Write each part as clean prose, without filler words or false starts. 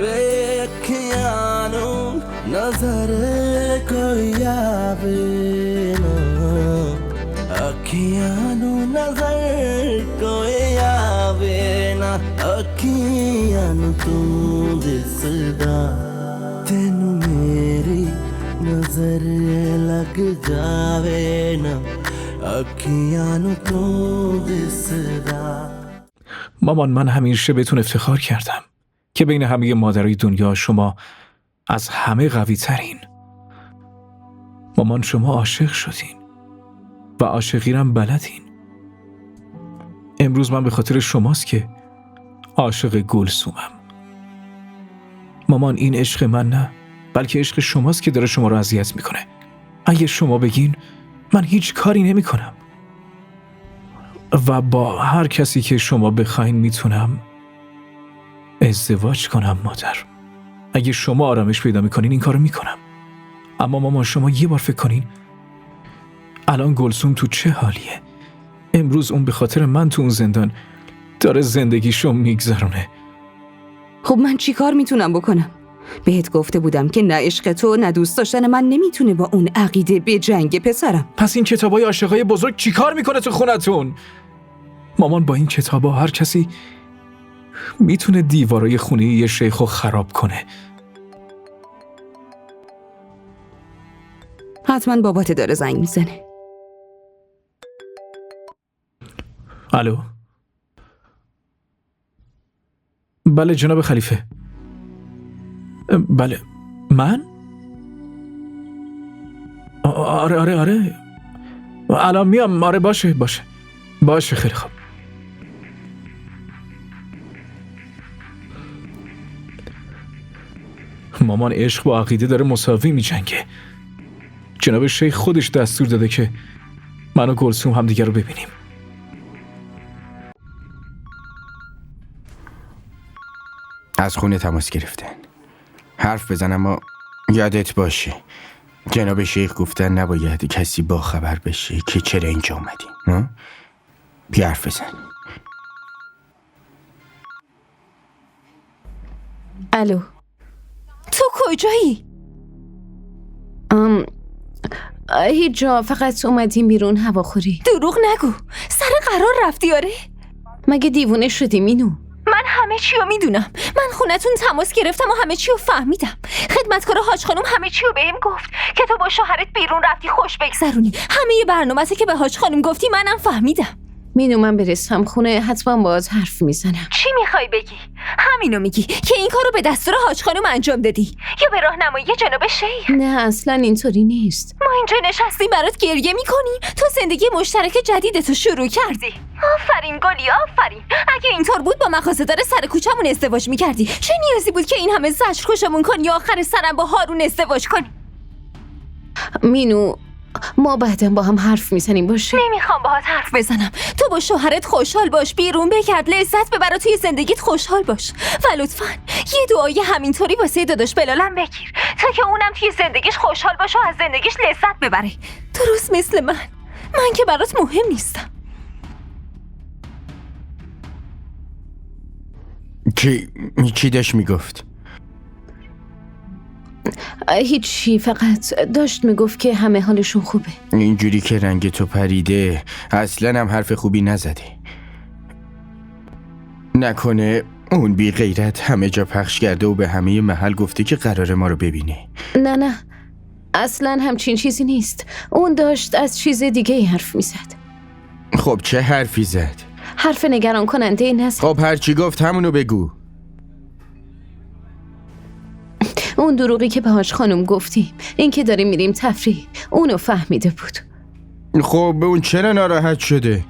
बेखियानू नजर कोई आवे ना अखियानू नजर कोई आवे ना अखियानू तू दिसदा तेनू मेरी नजर लग जावे ना अखियानू तू दिसदा. مامان من همیشه بهتون افتخار کردم که بین همه مادرای دنیا شما از همه قوی ترین. مامان شما عاشق شدین و عاشقیرم بلدین. امروز من به خاطر شماست که عاشق گلسومم. مامان این عشق من نه بلکه عشق شماست که داره شما رو اذیت میکنه. اگه شما بگین من هیچ کاری نمی کنم و با هر کسی که شما بخواین میتونم ازدواج کنم. مادر اگه شما آرامش پیدا میکنین این کارو میکنم. اما مامان شما یه بار فکر کنین الان گلسوم تو چه حالیه. امروز اون به خاطر من تو اون زندان داره زندگیشو میگذرونه. خب من چی کار میتونم بکنم؟ بهت گفته بودم که نه عشق تو نه دوست داشتن من نمیتونه با اون عقیده به جنگ پسرم. پس این کتابای عاشقای بزرگ چی کار میکنه تو خونتون؟ مامان با این کتابا هر کسی میتونه دیوارای خونه یه شیخو خراب کنه. حتما بابات داره زنگ میزنه. الو. بله جناب خلیفه. بله من؟ آره الان میام. آره باشه خیلی خوب. مامان عشق با عقیده داره مساوی می جنگه. جناب شیخ خودش دستور داده که من و گلسوم هم دیگر رو ببینیم. از خونه تماس گرفتن. حرف بزن اما یادت باشه جناب شیخ گفتن نباید کسی با خبر بشه که چرا اینجا اومدیم. بیا حرف بزن. الو تو کجایی؟ هیچ جا، فقط اومدیم بیرون هواخوری. دروغ نگو، سر قرار رفتی آره؟ مگه دیوونه شدی مینو؟ من همه چی رو میدونم. من خونتون تماس گرفتم و همه چی رو فهمیدم. خدمتکار حاج خانم همه چی رو بهم گفت که تو با شوهرت بیرون رفتی خوش بگذرونی. همه برنامه‌ای که به حاج خانم گفتی منم فهمیدم. مینو من برسم خونه حتما باز حرف میزنم. چی میخوای بگی؟ همینو میگی که این کارو به دستور حاج خانم انجام دادی یا به راهنمایی جناب شیخ؟ نه اصلا اینطوری نیست. ما اینجا نشستیم برات گریه میکنیم، تو زندگی مشترک جدیدتو شروع کردی. آفرین گلی آفرین. اگه اینطور بود با مغازه‌دار سر کوچمون ازدواج میکردی. چه نیازی بود که این همه زجر خوشمون کنی یا آخر سرم با هارون ازدواج کنی؟ مینو ما بعداً با هم حرف میزنیم باشه؟ نمیخوام باهات حرف بزنم. تو با شوهرت خوشحال باش، بیرون بگرد، لذت ببر، توی زندگیت خوشحال باش و لطفاً یه دعای همینطوری واسه داداش بلالم بگیر تا که اونم توی زندگیش خوشحال باشه و از زندگیش لذت ببره، درست مثل من که برات مهم نیستم. چی داشت میگفت؟ هیچی، فقط داشت میگفت که همه حالشون خوبه. اینجوری که رنگ تو پریده اصلا هم حرف خوبی نزده. نکنه اون بی غیرت همه جا پخش کرده و به همه محل گفته که قرار ما رو ببینه. نه اصلا همچین چیزی نیست. اون داشت از چیز دیگه حرف میزد. خب چه حرفی زد؟ حرف نگران کننده نزد. خب هرچی گفت همونو بگو. اون دروغی که به حاج خانم گفتیم، این که داریم میریم تفریح، اونو فهمیده بود. خب به اون چرا ناراحت شده؟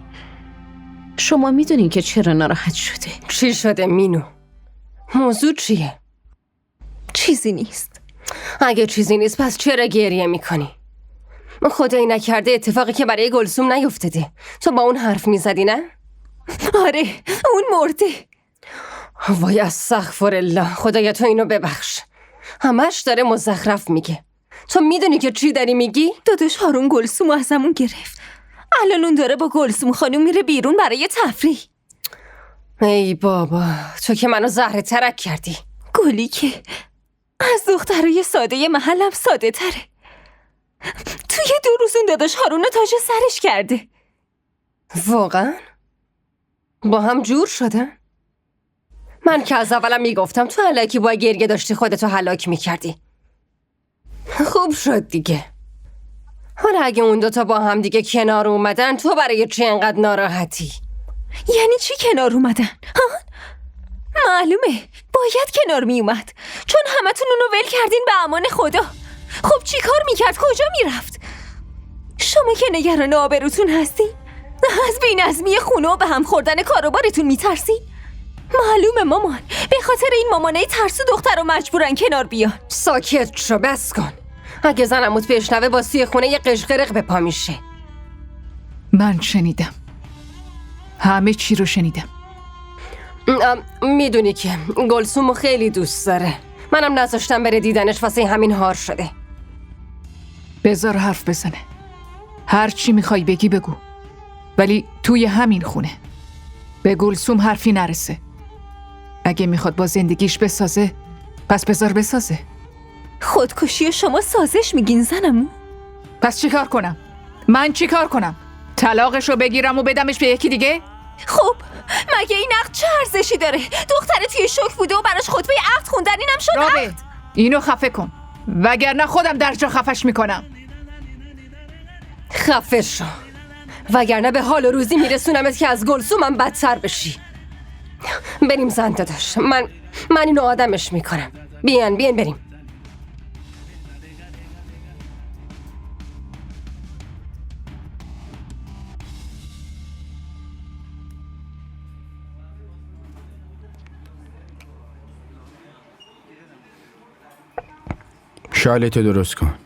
شما میدونین که چرا ناراحت شده. چی شده مینو؟ موضوع چیه؟ چیزی نیست. اگه چیزی نیست پس چرا گریه میکنی؟ خدایی نکرده اتفاقی که برای گلسوم نیفتاده. تو با اون حرف میزدی نه؟ آره اون مرده. وای استغفرالله، خدایا تو اینو ببخش. همش داره مزخرف میگه. تو میدونی که چی داری میگی؟ داداش هارون گلسوم ازمون گرفت. الان اون داره با گلسوم خانم میره بیرون برای تفریح. ای بابا، تو که منو زهر ترک کردی. گلی که از دخترای ساده محلم ساده تره. توی 2 روز اون داداش هارون تاج سرش کرده. واقعا؟ با هم جور شدن؟ من که از اولم میگفتم تو الکی با گریه داشتی خودتو هلاک میکردی. خوب شد دیگه. حالا اگه اون دوتا با هم دیگه کنار اومدن تو برای چی انقدر ناراحتی؟ یعنی چی کنار اومدن؟ ها؟ معلومه باید کنار می اومد، چون همتون اونو ول کردین به امان خدا. خب چی کار میکرد؟ کجا میرفت؟ شما که نگران آبروتون هستین؟ از بی‌نظمی خونه و به هم خوردن کاروبارتون میترسین؟ معلومه مامان، به خاطر این مامانه ترسو دختر رو مجبورن کنار بیان. ساکت شو، بس کن. اگه زنموت بشنوه با سوی خونه یه قشقرق به پا میشه. من شنیدم، همه چی رو شنیدم. میدونی که گلسومو خیلی دوست داره. منم نذاشتم بره دیدنش، واسه همین هار شده. بذار حرف بزنه، هر چی میخوای بگی بگو، ولی توی همین خونه به گلسوم حرفی نرسه. اگه میخواد با زندگیش بسازه پس بذار بسازه. خودکشی شما سازش میگین زنمو؟ پس چی کار کنم؟ من چی کار کنم؟ طلاقشو بگیرم و بدمش به یکی دیگه؟ خب مگه این عقد چه ارزشی داره؟ دختر توی شوک بوده و براش خطبه عقد خوندن، اینم شد رابه عقد. اینو خفه کن وگرنه خودم در جا خفش میکنم. خفه شو، وگرنه به حال و روزی میرسونمت که از گلسومم بدتر بشی. بریم زن داداش، من اینو آدمش میکنم. بیان بریم. شالتو درست کن.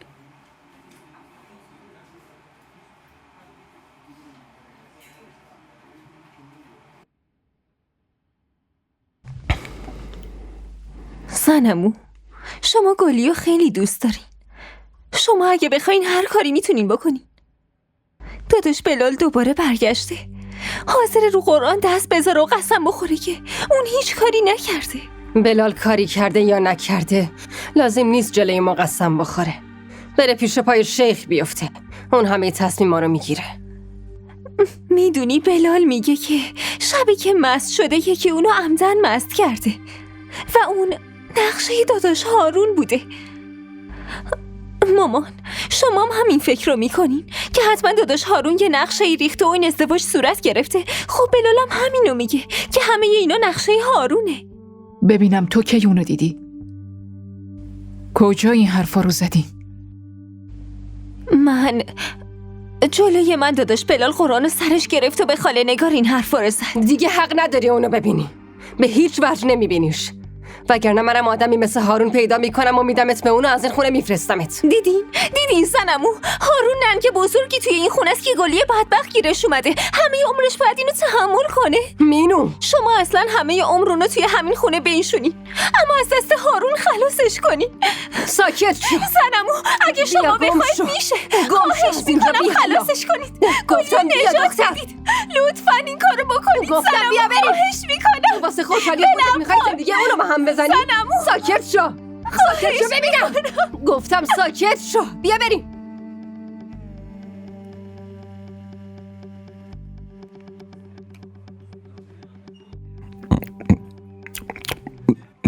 زنمو، شما گلیو خیلی دوست دارین. شما اگه بخواین هر کاری میتونین بکنین. داداش بلال دوباره برگشته، حاضر رو قرآن دست بذاره و قسم بخوره که اون هیچ کاری نکرده. بلال کاری کرده یا نکرده لازم نیست جلوی ما قسم بخوره. بره پیش پای شیخ بیفته، اون همه تصمیم ما رو میگیره. میدونی بلال میگه که شبی که مست شده یکی اونو عمدن مست کرده و اون نقشه داداش هارون بوده. مامان، شما هم همین فکر رو میکنین که حتما داداش هارون یه نقشه ریخته و این ازدواج صورت گرفته؟ خب بلالم همینو میگه که همه اینا نقشه هارونه. ببینم تو کی اونو دیدی؟ کجا این حرفا رو زدی؟ من جلوی من داداش بلال قرآن سرش گرفت و به خاله نگار این حرفا رو زد. دیگه حق نداری اونو ببینی، به هیچ وجه نمیبینیش، وگرنه منم آدمی مثل هارون پیدا میکنم و میدمت به اونو از این خونه میفرستمت. دیدین زنمو؟ هارون ننگ بزرگی توی این خونه است که گلیه بدبخت گیرش اومده، همه عمرش باید اینو تحمل کنه. مینو، شما اصلا همه عمرونو توی همین خونه بنشونین، اما از دست هارون خلاصش کنین. ساکت شو زنمو، اگه شما بخواید میشه، خواهش میکنم خلاصش کنید. گفتم بیا دختر، لطفاً این کارو بکنید. گفتم بیا بریم. خواهش میکنم. واسه خوشحالی خودت میخوای زندگی اونو با هم بزنی؟ ساکت شو، ساکت شو ببینم. گفتم ساکت شو، بیا بریم.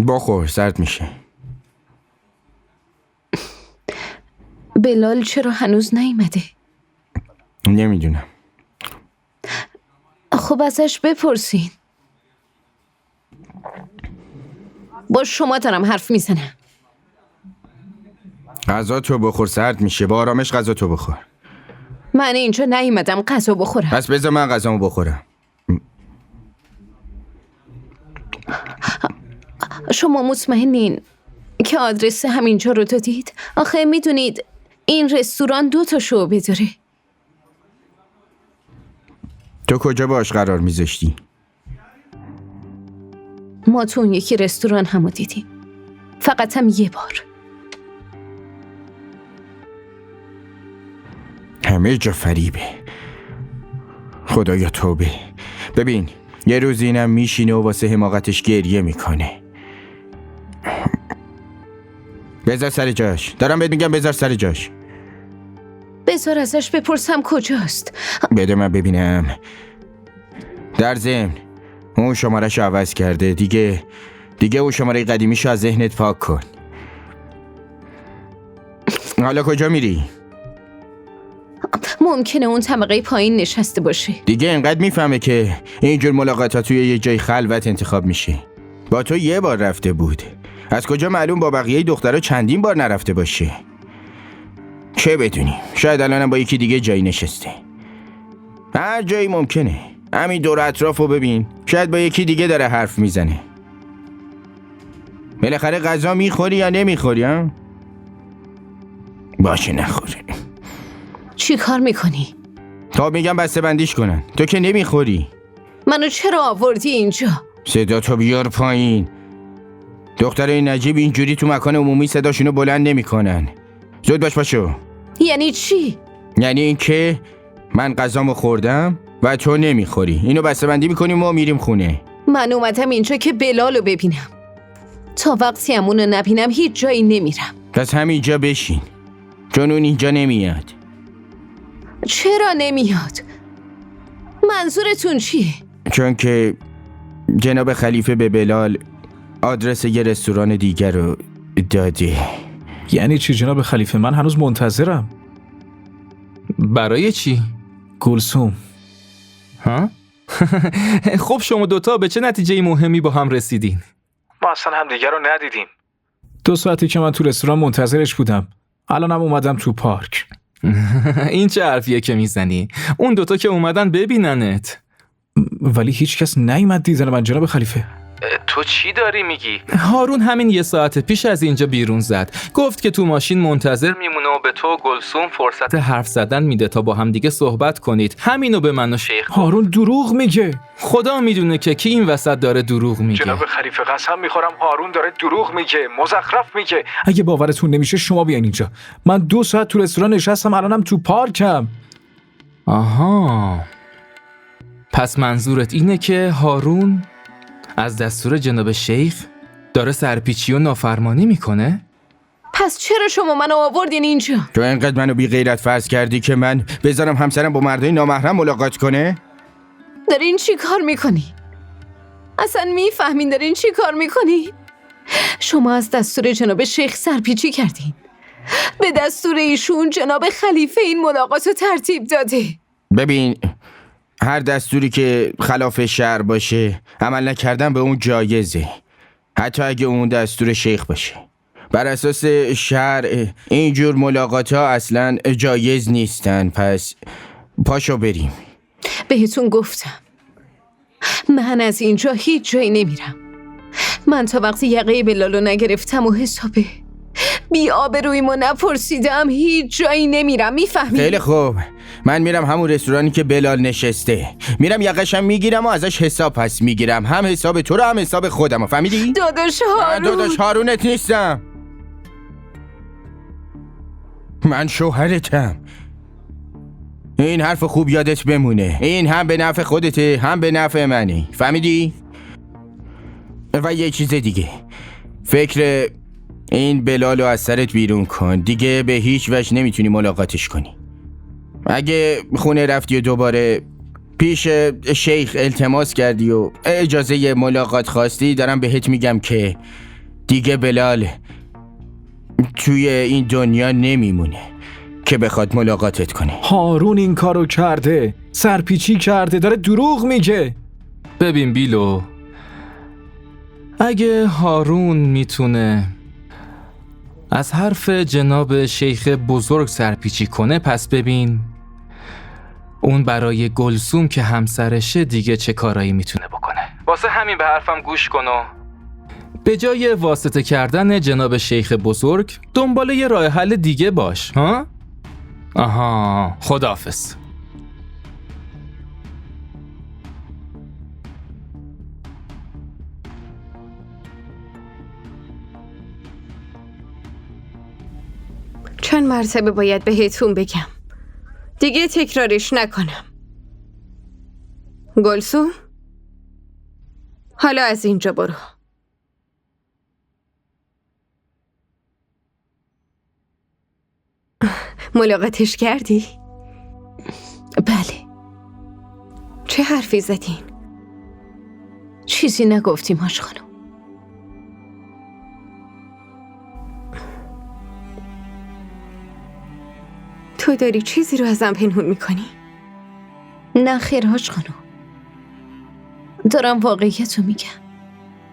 بخور، سرد میشه. بلال چرا هنوز نیومده؟ نمیدونم. خب ازش بپرسین. با شما دارم حرف میزنم. غذا تو بخور، سرد میشه. با آرامش غذا تو بخور. من اینجا نیومدم غذا بخورم. پس بذار من غذامو بخورم. شما مطمئنین که آدرس همینجا رو دادید؟ آخه میدونید این رستوران 2 شعبه داره. تو کجا باش قرار میذاشتی؟ ما تو اون یکی رستوران همو دیدیم، فقط هم یه بار. همه جا فریبه. خدایا توبه. ببین یه روز اینم میشینه و واسه حماقتش گریه میکنه. بذار سر جاش. دارم بهت میگم بذار سر جاش. بذار ازش بپرسم کجاست. بده من ببینم. در ضمن اون شماره‌شو عوض کرده. دیگه اون شماره قدیمیشو از ذهنت پاک کن. حالا کجا میری؟ ممکنه اون طبقه پایین نشسته باشه. دیگه انقدر میفهمه که اینجور ملاقاتات توی یه جای خلوت انتخاب میشه. با تو یه بار رفته بود. از کجا معلوم با بقیه دخترها چندین بار نرفته باشه؟ چه بدونیم؟ شاید الانم با یکی دیگه جایی نشسته. هر جایی ممکنه. همین دور اطرافو ببین. شاید با یکی دیگه داره حرف میزنه. بالاخره غذا میخوری یا نمیخوری ها؟ باشه نخوره. چی کار میکنی؟ تا میگم بسته بندیش کنن. تو که نمیخوری. منو چرا آوردی اینجا؟ صدا تو بیار پایین. دخترای نجیب اینجوری تو مکان عمومی صداشونو بلند نمیکنن. زود باشو. یعنی چی؟ یعنی این که من غذامو خوردم و تو نمیخوری. اینو بسته بندی میکنیم و میریم خونه. من اومدم اینجا که بلالو ببینم. تا وقتی همونو نبینم هیچ جایی نمیرم. پس همینجا بشین. چون اون اینجا نمیاد. چرا نمیاد؟ منظورتون چیه؟ چون که جناب خلیفه به بلال آدرس یه رستوران دیگر رو داده. یعنی چی جناب خلیفه؟ من هنوز منتظرم. برای چی؟ گلسوم. ها؟ خب شما دوتا به چه نتیجه مهمی با هم رسیدین؟ ما اصلا همدیگه رو ندیدیم. 2 ساعتی که من تو رستوران منتظرش بودم. الانم اومدم تو پارک. این چه حرفیه که میزنی؟ اون دوتا که اومدن ببیننت. ولی هیچ کس نیومد دیدن من جناب خلیفه. تو چی داری میگی؟ هارون همین 1 ساعت پیش از اینجا بیرون زد. گفت که تو ماشین منتظر میمونه و به تو و گلسوم فرصت حرف زدن میده تا با هم دیگه صحبت کنید. همینو به من و شیخ. هارون دروغ میگه. خدا میدونه که کی این وسط داره دروغ میگه. جناب خلیفه قسم میخورم هارون داره دروغ میگه، مزخرف میگه. اگه باورتون نمیشه شما بیاین اینجا. من 2 ساعت تو رستوران نشستم، الانم تو پارکم. آها. پس منظورت اینه که هارون از دستور جناب شیخ داره سرپیچی و نافرمانی میکنه؟ پس چرا شما منو آوردین اینجا؟ تو اینقدر منو بی غیرت فرض کردی که من بذارم همسرم با مردای نامحرم ملاقات کنه؟ دارین چی کار میکنی؟ اصلا میفهمین دارین چی کار میکنی؟ شما از دستور جناب شیخ سرپیچی کردین. به دستور ایشون جناب خلیفه این ملاقات رو ترتیب داده. ببین، هر دستوری که خلاف شرع باشه عمل نکردن به اون جایزه، حتی اگه اون دستور شیخ باشه. بر اساس شرع اینجور ملاقات ها اصلا جایز نیستن. پس پاشو بریم. بهتون گفتم من از اینجا هیچ جایی نمیرم. من تا وقتی یقه بلالو نگرفتم و حسابه بی آبرویمو نپرسیدم هیچ جایی نمیرم. میفهمی؟ خیلی خوب، من میرم همون رستورانی که بلال نشسته، میرم یقشم میگیرم و ازش حساب پس میگیرم، هم حساب تو رو هم حساب خودم. فهمیدی؟ داداش هارون. داداش هارونت نیستم، من شوهرتم. این حرف خوب یادت بمونه. این هم به نفع خودته هم به نفع منی. فهمیدی؟ و یه چیز دیگه، فکر این بلالو از سرت بیرون کن. دیگه به هیچ وجه نمیتونی ملاقاتش کنی. اگه خونه رفتی و دوباره پیش شیخ التماس کردی و اجازه ملاقات خواستی، دارم بهت میگم که دیگه بلال توی این دنیا نمیمونه که بخواد ملاقاتت کنه. هارون این کارو کرده، سرپیچی کرده، داره دروغ میگه. ببین بیلو، اگه هارون میتونه از حرف جناب شیخ بزرگ سرپیچی کنه، پس ببین اون برای گلسوم که همسرشه دیگه چه کارایی میتونه بکنه. واسه همین به حرفم گوش کن و به جای واسطه کردن جناب شیخ بزرگ دنبال یه راه حل دیگه باش. ها؟ آها، خداحافظ. چند مرتبه باید بهتون بگم دیگه تکرارش نکنم. گلسوم، حالا از اینجا برو. ملاقاتش کردی؟ بله. چه حرفی زدین؟ چیزی نگفتیم هاش خانم. تو داری چیزی رو ازم پنهون میکنی؟ نه خیر هاش خانم، دارم واقعیت رو میگم.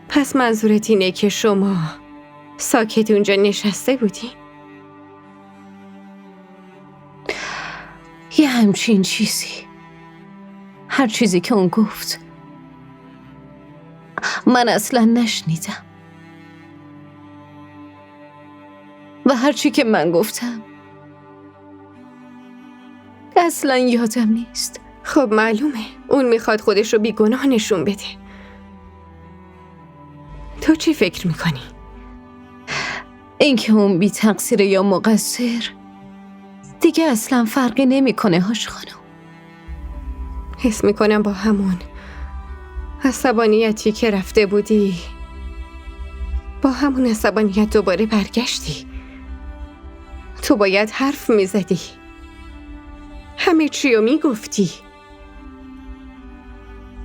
پس منظورت اینه که شما ساکت اونجا نشسته بودین؟ یه همچین چیزی. هر چیزی که اون گفت من اصلا نشنیدم و هر چی که من گفتم اصلا یادم نیست. خب معلومه اون میخواد خودش رو بیگناه نشون بده. تو چی فکر میکنی؟ اینکه اون بی تقصیر یا مقصر دیگه اصلا فرقی نمیکنه هاش خانم. حس میکنم با همون عصبانیتی که رفته بودی، با همون عصبانیت دوباره برگشتی. تو باید حرف میزدی، همه چی رو میگفتی.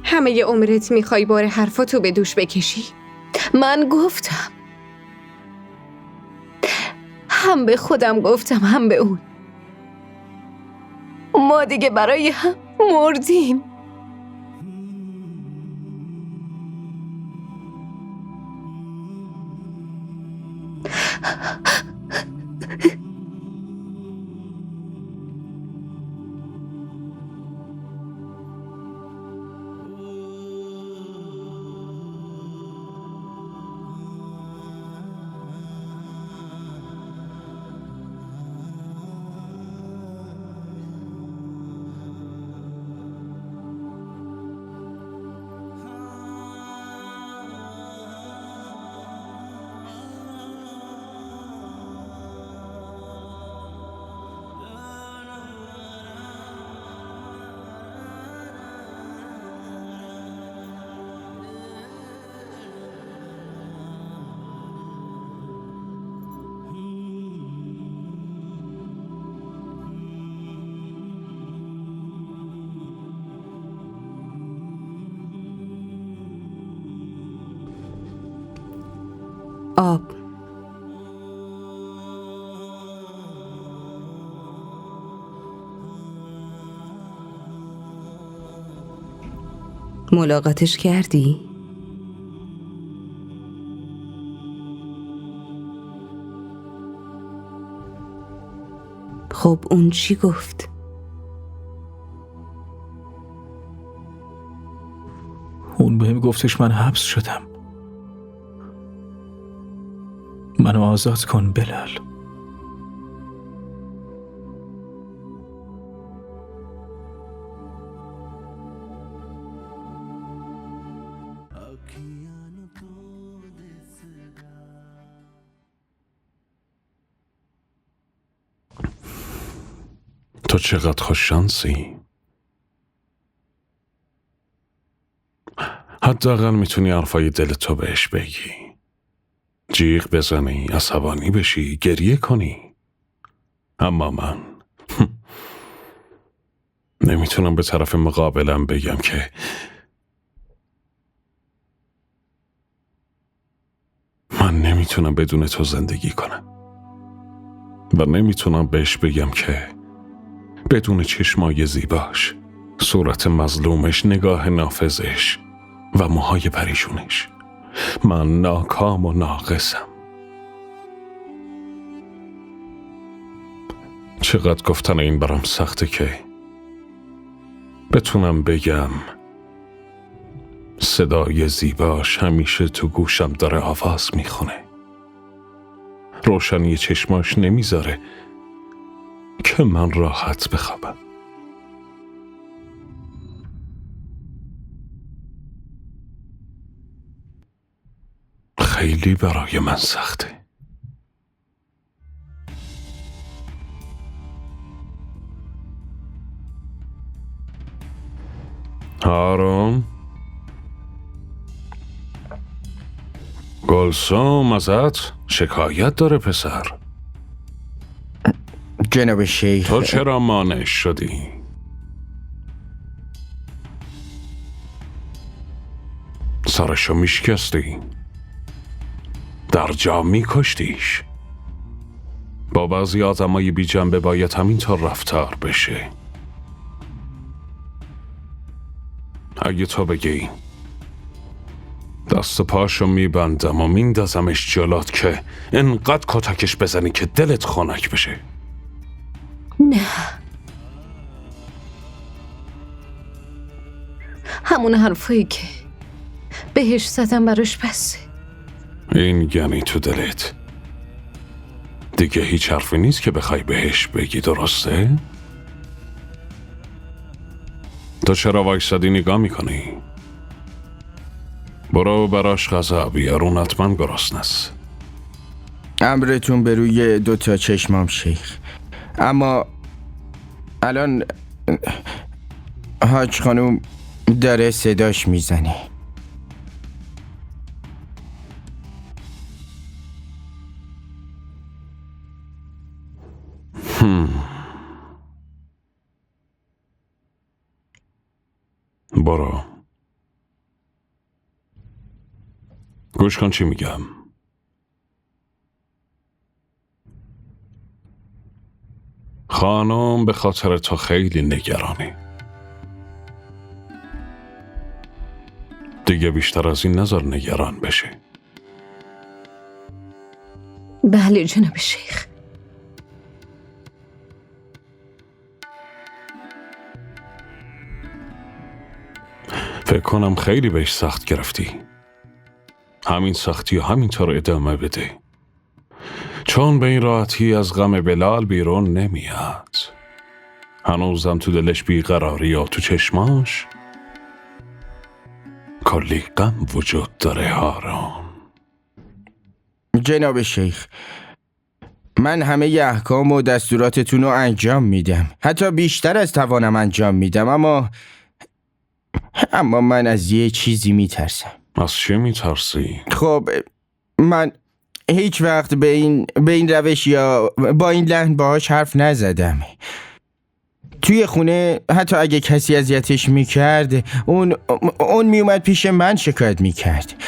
همه ی عمرت میخوای بار حرفاتو به دوش بکشی؟ من گفتم، هم به خودم گفتم هم به اون. ما دیگه برای هم مردیم. آب. ملاقاتش کردی؟ خب اون چی گفت؟ اون بهم گفتش من حبس شدم. منو آزاد کن بلال. تو چقدر خوش شانسی. حداقل میتونی حرفای دلتو بهش بگی، جیغ بزنی، عصبانی بشی، گریه کنی. اما من نمیتونم به طرف مقابلم بگم که من نمیتونم بدون تو زندگی کنم و نمیتونم بهش بگم که بدون چشمای زیباش، صورت مظلومش، نگاه نافذش و موهای پریشونش من ناکام و ناقصم. چقدر گفتن این برام سخته که بتونم بگم صدای زیباش همیشه تو گوشم داره آواز میخونه، روشنی چشماش نمیذاره که من راحت بخوابم. خیلی برای من سخته. هارون، گلسوم ازت شکایت داره پسر. جناب شیخ، تو چرا مانع شدی؟ سرشو میشکستی؟ در جا میکشتیش؟ با بعضی آدمای بی جنبه باید همینطور رفتار بشه. اگه تو بگی دست پاشو میبندم و میندازمش جلات که انقدر کتکش بزنی که دلت خنک بشه. نه، همون حرفایی که بهش زدم براش بسه. این یعنی تو دلت دیگه هیچ حرفی نیست که بخوای بهش بگی، درسته؟ تو چرا وایسادی نگاه میکنی؟ برو براش غذا بیارون، حتما گرسنه است. امرتون به روی 2 چشمام شیخ. اما الان حاج خانوم داره صداش میزنه. برو گوش کن چی میگم. خانم به خاطر تو خیلی نگرانه. دیگه بیشتر از این نظر نگران بشه. بله جناب شیخ. فکر کنم خیلی بهش سخت گرفتی. همین سختی و همینطور ادامه بده، چون به این راحتی از غم بلال بیرون نمیاد. هنوزم تو دلش بیقراری یا تو چشماش کلی غم وجود داره هارون. جناب شیخ، من همه احکام و دستوراتتون رو انجام میدم، حتی بیشتر از توانم انجام میدم، اما من از یه چیزی میترسم. از چه میترسی؟ خب من هیچ وقت به این روش یا با این لحن باهاش حرف نزدم. توی خونه حتی اگه کسی اذیتش میکرد اون میومد پیش من شکایت میکرد.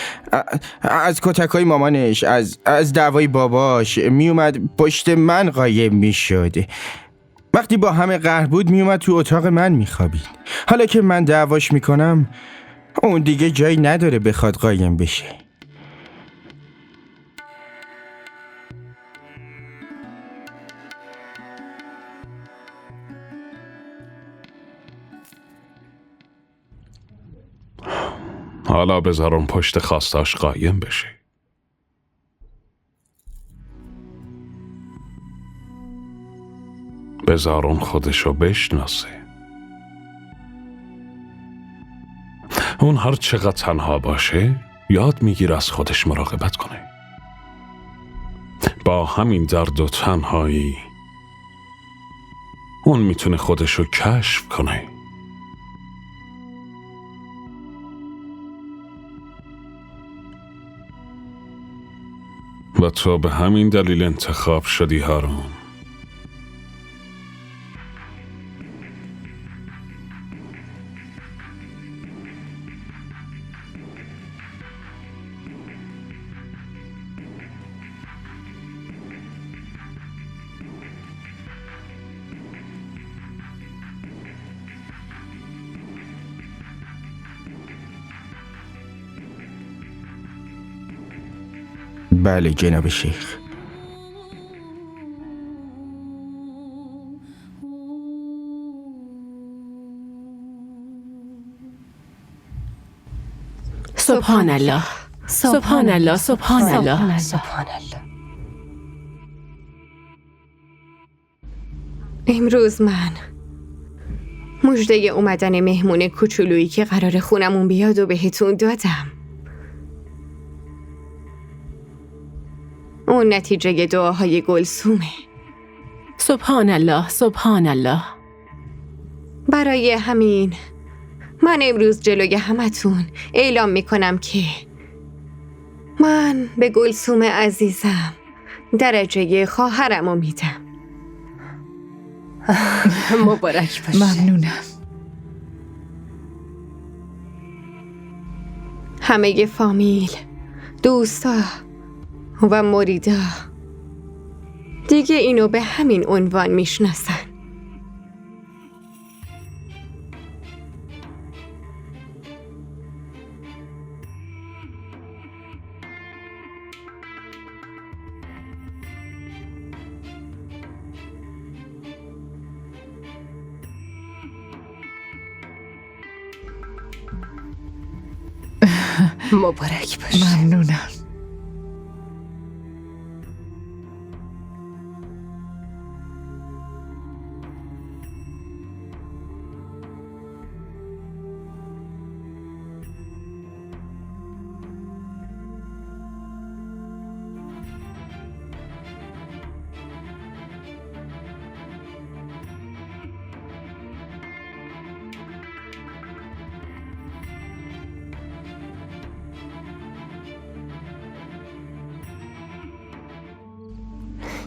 از کتکای مامانش، از دعوای باباش میومد پشت من قایم میشد. وقتی با همه قهر بود میومد تو اتاق من میخوابید. حالا که من دعواش میکنم اون دیگه جایی نداره بخواد قایم بشه. حالا بذارم پشت خواستاش قایم بشه. بذارم خودشو بشناسه. اون هر چقدر تنها باشه یاد میگیره از خودش مراقبت کنه. با همین درد و تنهایی اون میتونه خودشو کشف کنه. و تو به همین دلیل انتخاب شدی هارون. بله جناب شیخ. سبحان الله، سبحان الله، سبحان الله، سبحان الله. امروز من مژده اومدن مهمون کوچولویی که قرار خونمون بیاد و بهتون دادم. اون نتیجه دعاهای گلسومه. سبحان الله، سبحان الله. برای همین من امروز جلوی همتون اعلام میکنم که من به گلسوم عزیزم درجه خواهرمو میدم. مبارک باشه. ممنونم. همه فامیل، دوستا و مریدا دیگه اینو به همین عنوان میشناسن. مبارک باشه. ممنونم.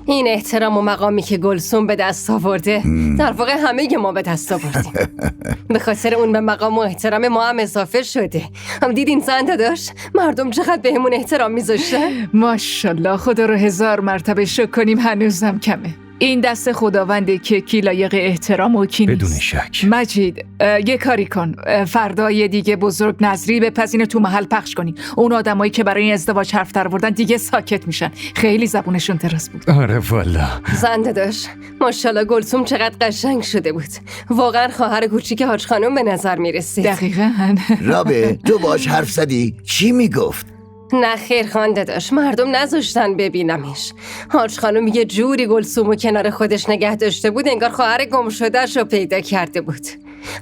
این احترام و مقامی که گلسوم به دست آورده در واقع همه ما به دست آوردیم. به خاطر اون به مقام و احترام ما هم اضافه شده. هم دیدین زنده داشت مردم چقدر بهمون احترام میذاشتن. ماشاءالله، خدا رو 1000 مرتبه شکر کنیم هنوزم کمه. این دست خداونده که کی لایق احترام و کی نیست. بدون شک. مجید، یه کاری کن، فردا یه دیگه بزرگ نظری بپزین تو محل پخش کنی. اون آدمایی که برای این ازدواج حرف در آوردن دیگه ساکت میشن. خیلی زبونشون دراز بود. آره والا. زنده داشت ماشاءالله گلسوم چقدر قشنگ شده بود. واقعا خواهر کوچیک حاج خانم به نظر میرسید. دقیقاً. رابه تو باش حرف زدی؟ چی میگفت؟ نه خیر خانده داشت، مردم نذاشتن ببینمش. حاج خانم یه جوری گلسومو کنار خودش نگه داشته بود انگار خواهر گم شده‌اش رو پیدا کرده بود.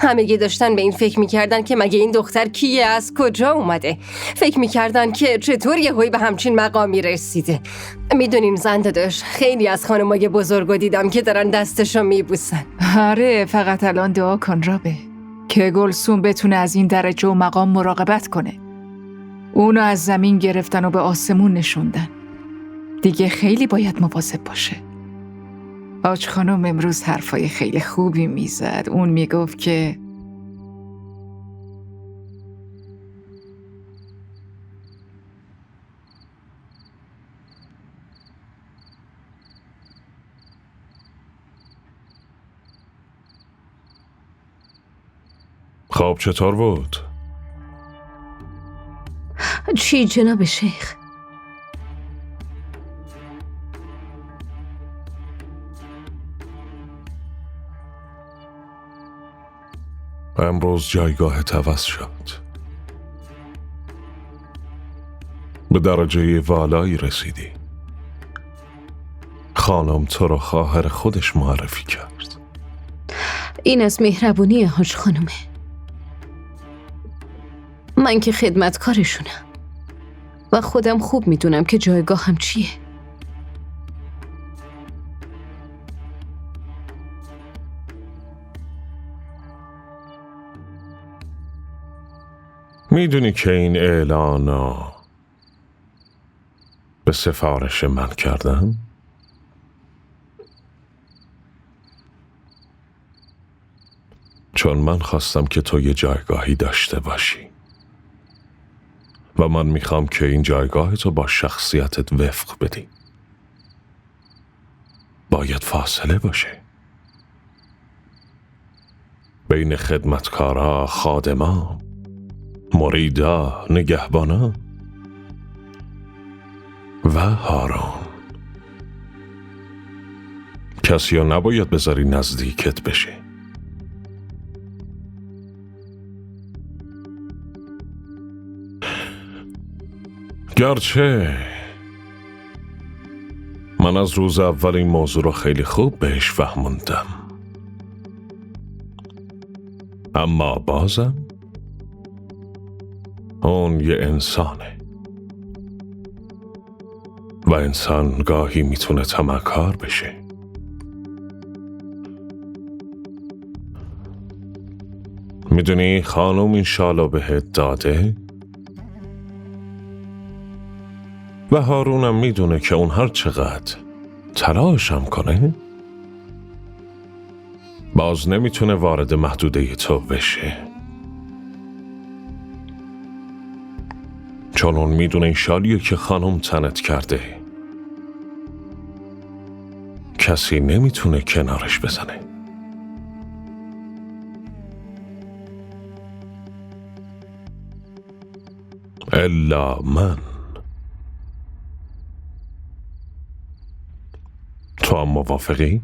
همگی داشتن به این فکر میکردن که مگه این دختر کیه، از کجا اومده. فکر میکردن که چطور یهویی به همچین مقامی رسیده. میدونین زنده داشت خیلی از خانمای بزرگو دیدم که دارن دستشو میبوسن. آره، فقط الان دعا کن رابه که گلسوم بتونه از این درجه و مقام مراقبت کنه. اونو از زمین گرفتن و به آسمون نشوندن. دیگه خیلی باید مواظب باشه. حاج خانم امروز حرفای خیلی خوبی میزد. اون میگفت که خب چطور بود؟ چی جناب شیخ؟ امروز جایگاه عوض شد. به درجه والایی رسیدی. خانم تو رو خواهر خودش معرفی کرد. این از مهربونی حاج خانومه. من که خدمتکارشونم و خودم خوب میدونم که جایگاهم چیه. میدونی که این اعلانا به سفارش من کردن؟ چون من خواستم که تو یه جایگاهی داشته باشی و من میخوام که این جایگاه تو با شخصیتت وفق بدی. باید فاصله باشه بین خدمتکارا، خادما، مریدا، نگهبانا و هارون. کسی رو نباید بذاری نزدیکت بشه. گرچه من از روز اول این موضوع رو خیلی خوب بهش فهموندم، اما بازم اون یه انسانه و انسان گاهی میتونه طمع‌کار بشه. میدونی خانم این شالو بهت داده و هارونم میدونه که اون هر چقدر تلاشم کنه باز نمیتونه وارد محدوده تو بشه، چون اون میدونه این شالیه که خانم تنت کرده کسی نمیتونه کنارش بزنه. الا من. تو هم موافقی؟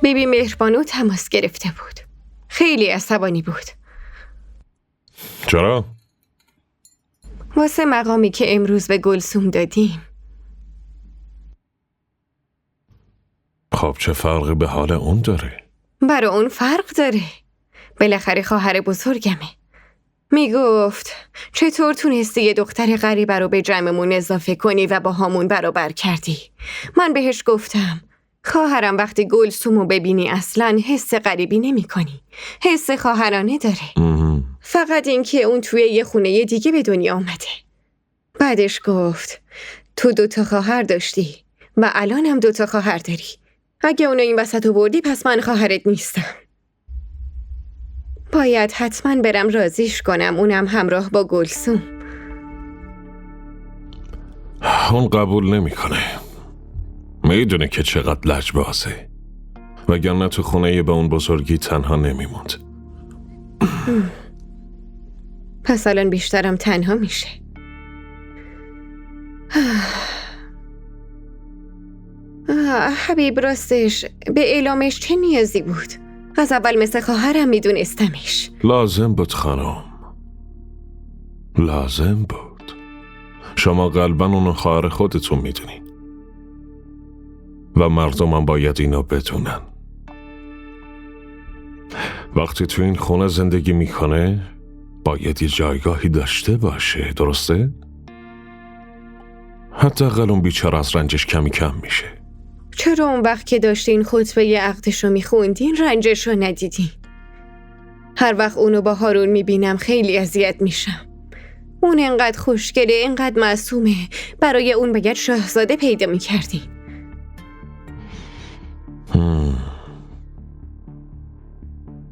بیبی مهربانو تماس گرفته بود. خیلی عصبانی بود. چرا؟ واسه مقامی که امروز به گلسوم دادیم. خب چه فرقی به حال اون داره؟ برای اون فرق داره. بالاخره خواهر بزرگمه. میگفت چطور تونستی یه دختر غریبه رو به جمعمون اضافه کنی و با همون برابر کردی؟ من بهش گفتم خواهرم وقتی گلسومو ببینی اصلاً حس غریبی نمی کنی. حس خواهرانه داره. فقط این که اون توی یه خونه دیگه به دنیا آمده. بعدش گفت تو 2 خواهر داشتی و الانم 2 خواهر داری. اگه اونو این وسط آوردی پس من خواهرت نیستم. باید حتما برم راضیش کنم، اونم همراه با گلسوم. اون قبول نمیکنه. میدونه که چقدر لجبازه، وگرنه تو خونه به اون بزرگی تنها نمیموند. پس الان بیشترم تنها میشه. حبیب راستش به اعلامش چه نیازی بود؟ از اول مثل خواهرم میدونستمش. لازم بود خانم، لازم بود. شما قلباً اونو خواهر خودتون میدونین و مردم هم باید اینو بدونن. وقتی تو این خونه زندگی میکنه باید یه جایگاهی داشته باشه، درسته؟ حداقل اون بیچاره از رنجش کمی کم میشه. چرا اون وقت که داشتین خطبه عقدشو میخوندین رنجشو ندیدین؟ هر وقت اونو با هارون میبینم خیلی اذیت میشم. اون انقدر خوشگله، انقدر معصومه. برای اون باید شاهزاده پیدا میکردین.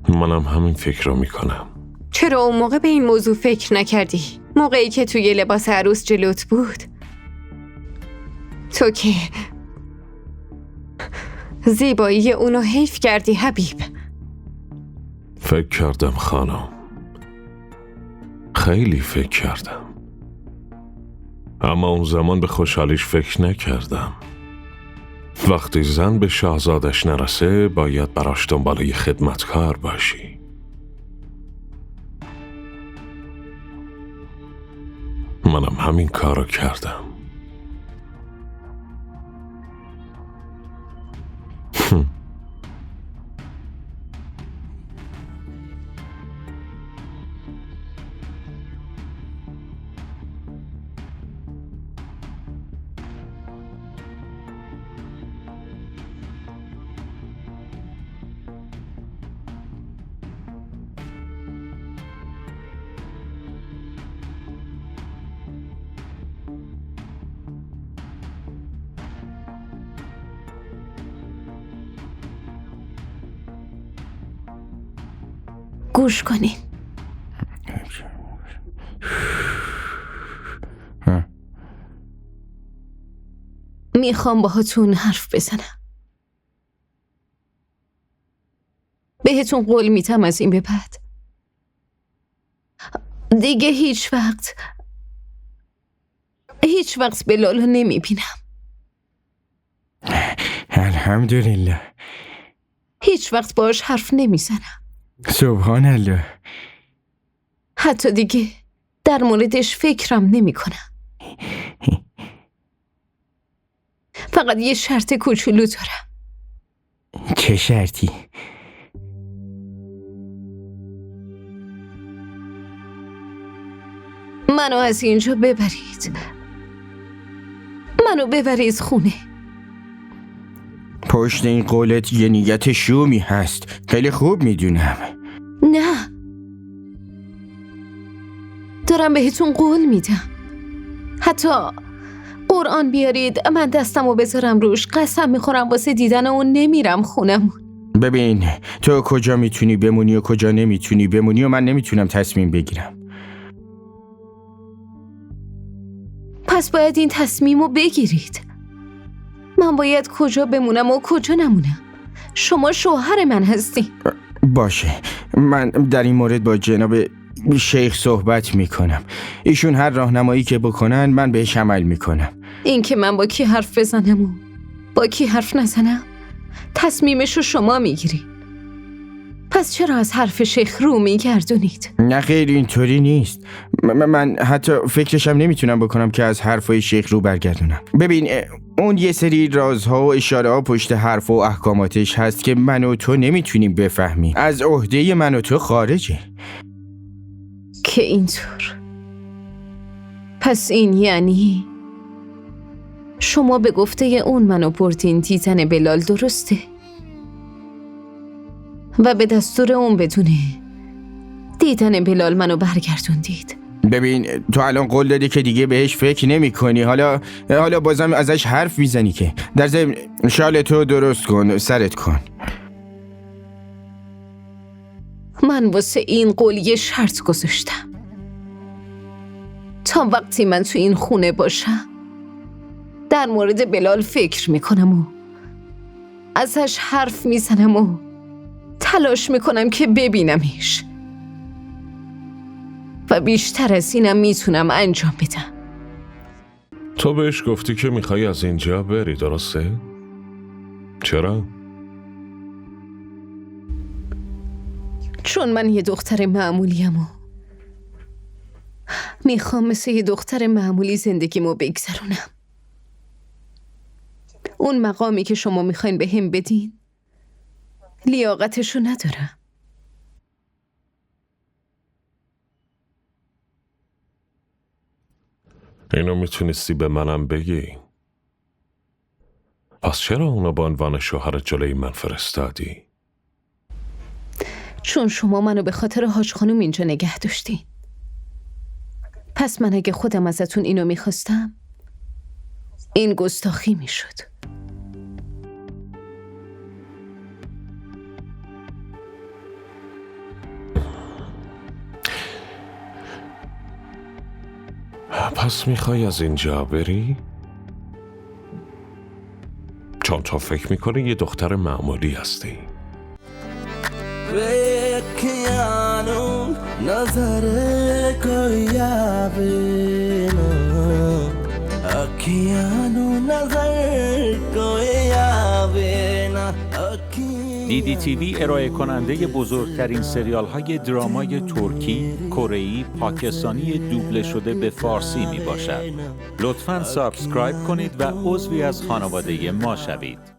منم همین فکر رو میکنم. چرا اون موقع به این موضوع فکر نکردی؟ موقعی که توی لباس عروس جلوت بود؟ تو که زیبایی اونو حیف کردی حبیب. فکر کردم خانم، خیلی فکر کردم، اما اون زمان به خوشحالیش فکر نکردم. وقتی زن به شاهزادش نرسه باید براش دنبال یه خدمتکار باشی. منم همین کارو کردم. گوش کنین. میخوام باهاتون حرف بزنم. بهتون قول میدم از این به بعد دیگه هیچ وقت هیچ وقت بلال رو نمیبینم. الحمدلله. هیچ وقت باهاش حرف نمیزنم. سبحان الله. حتی دیگه در موردش فکرم نمیکنم. فقط یه شرط کوچولو دارم. چه شرطی؟ منو از اینجا ببرید. منو ببرید خونه. پشت این قولت یه نیت شومی هست. خیلی خوب میدونم. نه، دارم بهتون قول میدم. حتی قرآن بیارید من دستمو بذارم روش، قسم میخورم واسه دیدن اون نمیرم خونمون. ببین، تو کجا میتونی بمونی و کجا نمیتونی بمونی و من نمیتونم تصمیم بگیرم. پس باید این تصمیمو بگیرید. من باید کجا بمونم و کجا نمونم. شما شوهر من هستی. باشه، من در این مورد با جناب شیخ صحبت میکنم. ایشون هر راهنمایی که بکنن من بهش عمل میکنم. این که من با کی حرف بزنم و با کی حرف نزنم تصمیمشو شما میگیری. پس چرا از حرف شیخ رو میگردونید؟ نه خیر، اینطوری نیست. من حتی فکرشم نمیتونم بکنم که از حرفای شیخ رو برگردونم. ببین، اون یه سری رازها و اشاره ها پشت حرف و احکاماتش هست که من و تو نمیتونیم بفهمیم. از عهده من و تو خارجه. که اینطور. پس این یعنی شما به گفته اون منو بردین دیدن بلال، درسته؟ و به دستور اون بدونه دیدن بلال منو برگردوندید. ببین، تو الان قول دادی که دیگه بهش فکر نمی کنی. حالا بازم ازش حرف میزنی که. در ضمن شالتو درست کن، سرت کن. من واسه این قول یه شرط گذاشتم. تا وقتی من تو این خونه باشم در مورد بلال فکر میکنم و ازش حرف میزنم و تلاش میکنم که ببینمش. و بیشتر از اینم میتونم انجام بدم. تو بهش گفتی که میخوای از اینجا بری، درسته؟ چرا؟ چون من یه دختر معمولیم و میخوام مثل یه دختر معمولی زندگیمو بگذرونم. اون مقامی که شما میخواین به هم بدین لیاقتشو ندارم. اینو میتونستی به منم بگی. پس چرا اونو به عنوان شوهر جلوی من فرستادی؟ چون شما منو به خاطر حاج خانوم اینجا نگه داشتین. پس من اگه خودم ازتون اینو میخواستم این گستاخی میشد. پس میخوای از اینجا بری؟ چون تو فکر میکنی یه دختر معمولی هستی. DDTV ارائه کننده بزرگترین سریال های درامای ترکی، کره‌ای، پاکستانی دوبله شده به فارسی می باشد. لطفاً سابسکرایب کنید و عضوی از خانواده ما شوید.